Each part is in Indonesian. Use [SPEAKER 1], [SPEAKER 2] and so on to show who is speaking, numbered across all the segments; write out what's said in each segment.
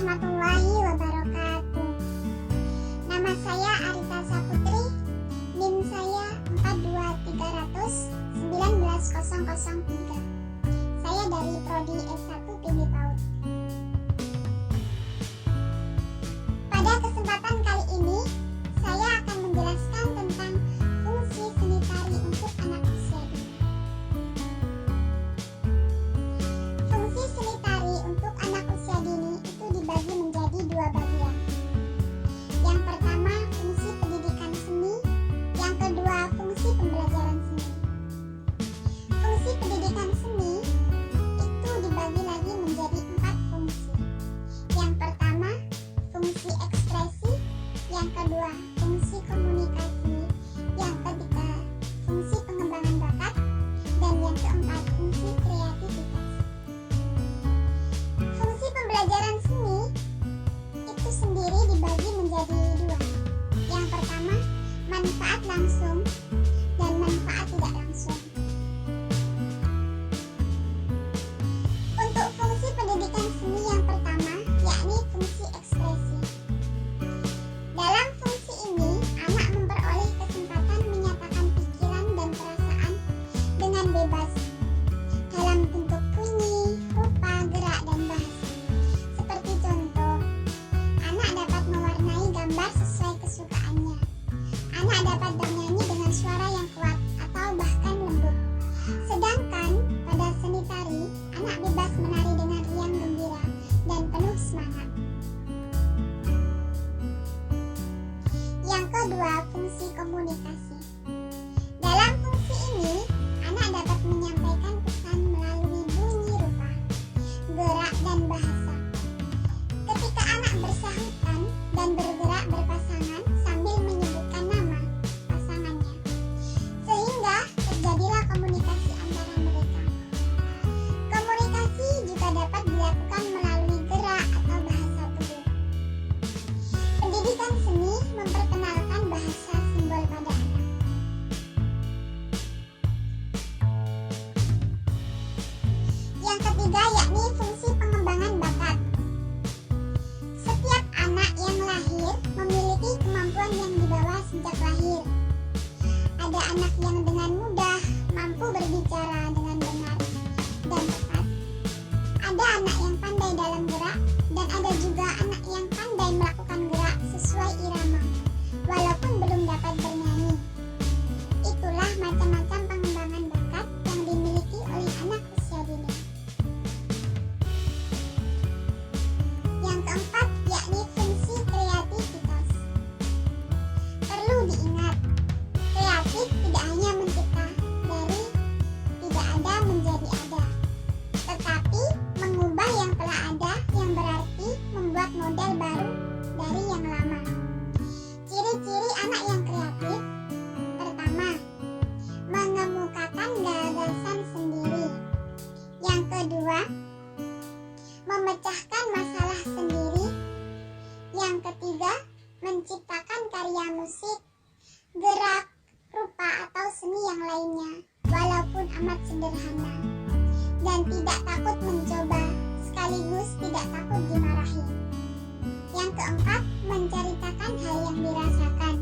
[SPEAKER 1] warahmatullahi wabarakatuh. Nama saya Arita Saputri, NIM saya 42300 19003. Saya dari Prodi S1 PB PAUD. Pada kesempatan kali ini, saya akan menjelaskan tentang fungsi seni tari untuk anak usia dini. Fungsi seni tari untuk anak usia dini itu dibagi menjadi dua bagian. Yang pertama, fungsi pendidikan seni. Yang kedua, fungsi pembelajaran seni. Fungsi pendidikan seni itu dibagi lagi menjadi 4 fungsi. Yang pertama, fungsi ekspresi. Yang kedua, fungsi komunikasi. Yang ketiga, fungsi pengembangan bakat. Dan yang keempat, fungsi kreativitas. Fungsi pembelajaran seni itu sendiri dibagi menjadi dua. Yang pertama, manfaat langsung dan manfaat tidak langsung. Untuk fungsi pendidikan seni yang pertama, yakni fungsi ekspresi. Dalam fungsi ini, anak memperoleh kesempatan menyatakan pikiran dan perasaan dengan bebas dalam bentuk bunyi, rupa, gerak, dan bahasa. Seperti contoh, anak dapat mewarnai gambar sesuai kesukaannya. Anak dapat bernyanyi dengan suara yang kuat atau bahkan lembut. Sedangkan pada seni tari, anak bebas menari dengan riang gembira dan penuh semangat. Yang kedua, fungsi komunikasi. Dalam fungsi ini, anak dapat menyampaikan pesan melalui bunyi rupa, gerak, dan bahasa. Ketika anak bersahutan dan bergerak berpasangan sambil menyebutkan nama pasangannya, sehingga terjadilah komunikasi antara mereka. Komunikasi juga dapat dilakukan melalui gerak atau bahasa tubuh. Pendidikan seni memperkenalkan bahasa simbol pada anak. Yang ketiga, yakni fungsi pengembangan bakat. Setiap anak yang lahir memiliki kemampuan yang dibawa sejak lahir. Ada anak yang dengan mudah mampu berbicara dengan benar dan tepat. Ada anak yang pandai dalam gerak, dan ada juga anak yang pandai melakukan gerak sesuai irama, walaupun belum dapat bernyanyi. Itulah macam-macam pengembangan bakat yang dimiliki oleh anak usia dini. Yang keempat, yakni fungsi kreativitas. Perlu diingat, kreatif tidak hanya mencipta dari tidak ada menjadi ada, tetapi mengubah yang telah ada, yang berarti membuat model baru dari yang lama. Ciri-ciri anak yang kreatif: pertama, mengemukakan gagasan sendiri. Yang kedua, memecahkan masalah sendiri. Yang ketiga, menciptakan karya musik, gerak, rupa, atau seni yang lainnya, walaupun amat sederhana. Dan tidak takut mencoba, sekaligus tidak takut dimarahi. Yang keempat, menceritakan hal yang dirasakan.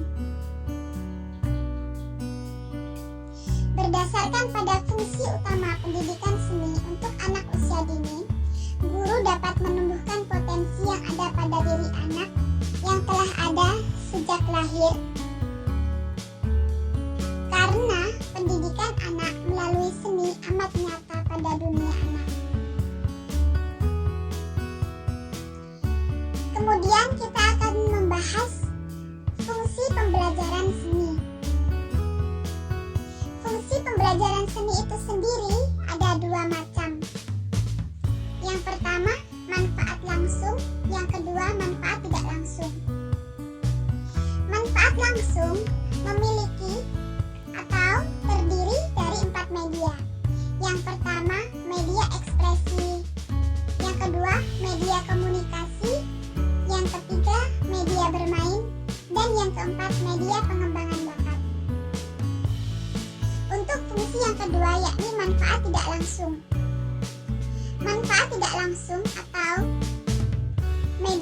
[SPEAKER 1] Berdasarkan pada fungsi utama pendidikan seni untuk anak usia dini, guru dapat menumbuhkan potensi yang ada pada diri anak yang telah ada sejak lahir. Karena pendidikan anak melalui seni amat nyata pada dunia anak. Kemudian kita akan membahas fungsi pembelajaran seni. Fungsi pembelajaran seni itu sendiri ada dua macam. Yang pertama, manfaat langsung. Yang kedua, manfaat tidak langsung. Manfaat langsung memiliki atau terdiri dari 4 media. Yang pertama, media ekspresi. Yang kedua, media komunikasi. Yang ketiga, media bermain. Dan yang keempat, media pengembangan bakat. Untuk fungsi yang kedua, yakni manfaat tidak langsung. Manfaat tidak langsung atau media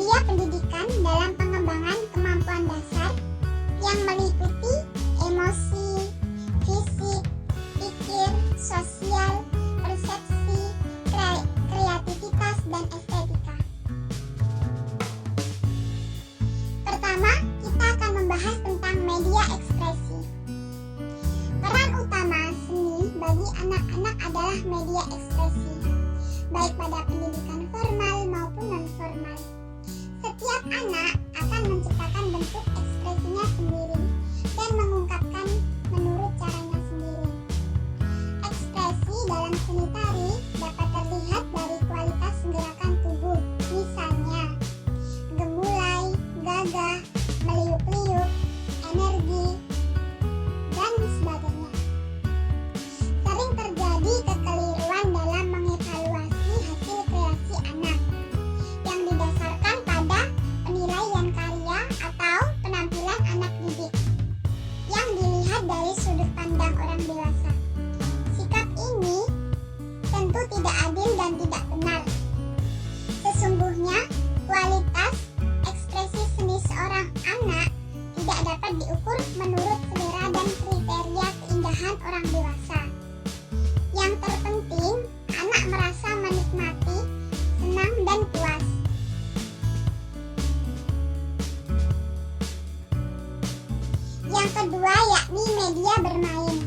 [SPEAKER 1] Yang kedua yakni media bermain.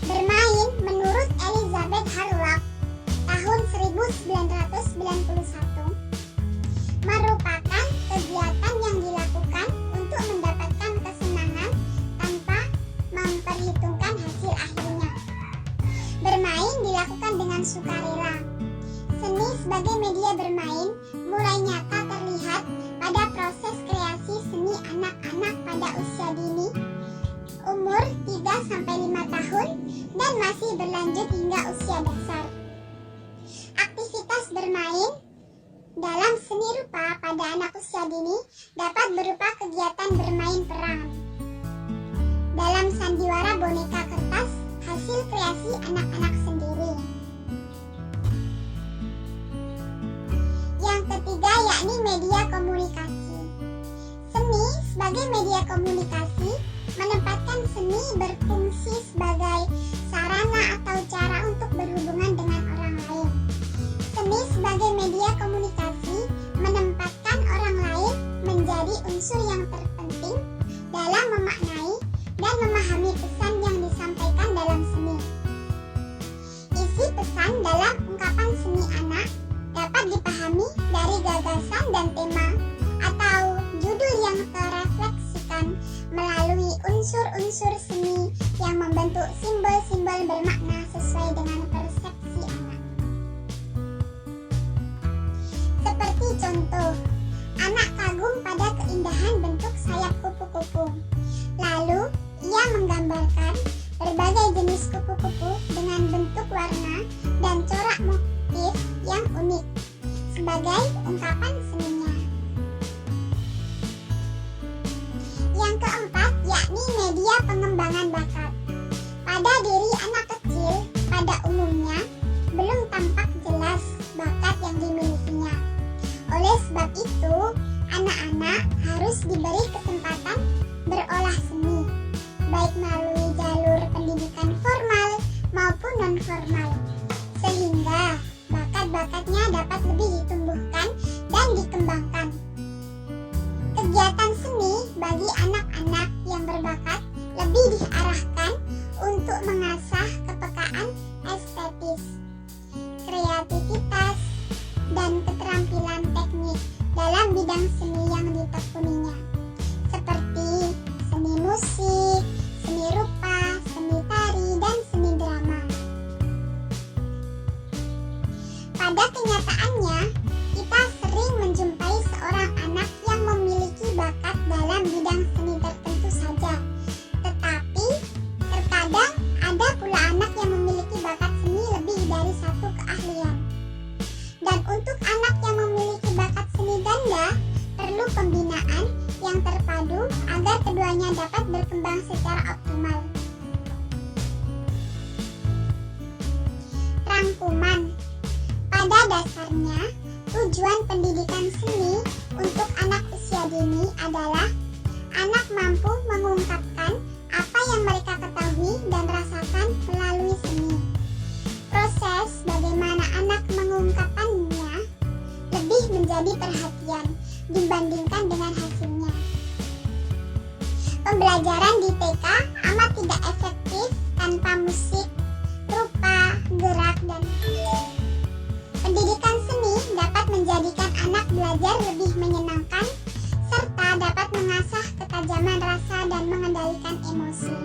[SPEAKER 1] Bermain menurut Elizabeth Hurlock tahun 1991 merupakan kegiatan yang dilakukan untuk mendapatkan kesenangan tanpa memperhitungkan hasil akhirnya. Bermain dilakukan dengan sukarela. Seni sebagai media bermain mulai nyata terlihat pada proses kreasi seni anak-anak pada usia dini, umur 3-5 tahun, dan masih berlanjut hingga usia dasar. Aktivitas bermain dalam seni rupa pada anak usia dini dapat berupa kegiatan bermain peran. Dalam sandiwara boneka kertas, hasil kreasi anak-anak sendiri. Yang ketiga yakni media komunikasi. Seni sebagai media komunikasi menempatkan seni berfungsi sebagai sarana atau cara untuk berhubungan dengan orang lain. Seni sebagai media komunikasi menempatkan orang lain menjadi unsur yang terpenting dalam memaknai dan memahami pesan yang disampaikan dalam seni. Isi pesan dalam ungkapan seni anak dapat dipahami dari gagasan dan tema atau judul yang terefleksikan melalui unsur-unsur seni yang membentuk simbol-simbol bermakna sesuai dengan persepsi anak. Seperti contoh, anak kagum pada keindahan bentuk sayap kupu-kupu. Lalu, ia menggambarkan berbagai jenis kupu-kupu dengan bentuk warna dan corak motif yang unik sebagai ungkapan seninya. Yang keempat yakni media pengembangan bakat. Pada diri anak kecil pada umumnya belum tampak jelas bakat yang dimilikinya. Oleh sebab itu, anak-anak harus diberi kesempatan berolah seni, baik melalui jalur pendidikan formal maupun non-formal, sehingga bakat-bakatnya dapat lebih ditumbuhkan dan dikembangkan. Kegiatan seni bagi anak-anak yang berbakat lebih diarahkan untuk mengasah kepekaan estetis, kreativitas, dan keterampilan teknik dalam bidang seni yang ditekuninya, seperti seni musik, seni rupa, seni tari, dan seni drama. Pada kenyataannya, kita sering menjumpai seorang anak yang memiliki bakat dalam bidang seni tertentu saja. Tetapi, terkadang ada pula anak yang memiliki bakat seni lebih dari satu keahlian. Dan untuk anak yang memiliki bakat seni ganda, perlu pembinaan yang terpadu agar keduanya dapat berkembang secara optimal. Rangkuman. Pada dasarnya, tujuan pendidikan seni untuk anak usia dini adalah anak mampu mengungkapkan apa yang mereka ketahui dan rasakan melalui seni. Proses bagaimana anak mengungkapkannya lebih menjadi perhatian dibandingkan dengan hasilnya. Pembelajaran di TK amat tidak efektif tanpa musik, rupa, gerak, dan pendidikan seni dapat menjadikan anak belajar lebih menyenangkan serta dapat mengasah ketajaman rasa dan mengendalikan emosi.